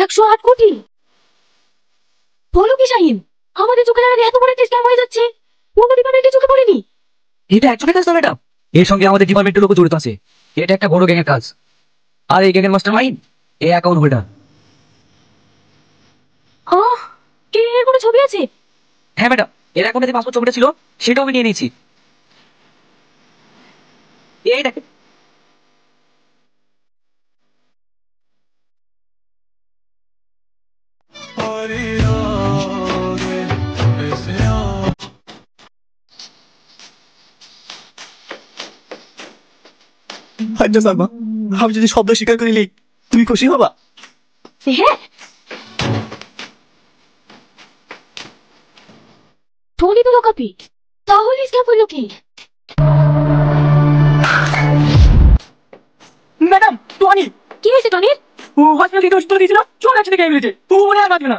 108 কোটি? বলো কি শাহিন, আমাদের চোখের আগে এত বড় একটা স্ক্যাম হয়ে যাচ্ছে, অন্য ডিপার্টমেন্টে চোখে পড়েনি? এটা একজনের কাজ না ম্যাডাম, এর সঙ্গে আমাদের ডিপার্টমেন্টের লোক জড়িত আছে। এটা একটা বড় গ্যাংয়ের কাজ, আর এই গ্যাংয়ের মাস্টার মাইন্ড এই অ্যাকাউন্ট হোল্ডার। আহ, এর কোনো ছবি আছে? হ্যাঁ ম্যাডাম, এর অ্যাকাউন্টে যে পাসপোর্ট ছবিটা ছিল সেটাও আমি নিয়ে নিয়েছি। এই দেখেন। আচ্ছা সালমা, আমি যদি শব্দ স্বীকার করিলি তুমি খুশি হবা? হ্যাঁ। টনি তো লোকাপি, তাহলে স্ক্যাম হলো কি? Madam Tony. কি হয়েছে টনির? ও হসপিটাল থেকে ওষুধ দিয়েছিল, চলে আসছে দেখে এমনিতে ও মনে আর বাঁচবে না।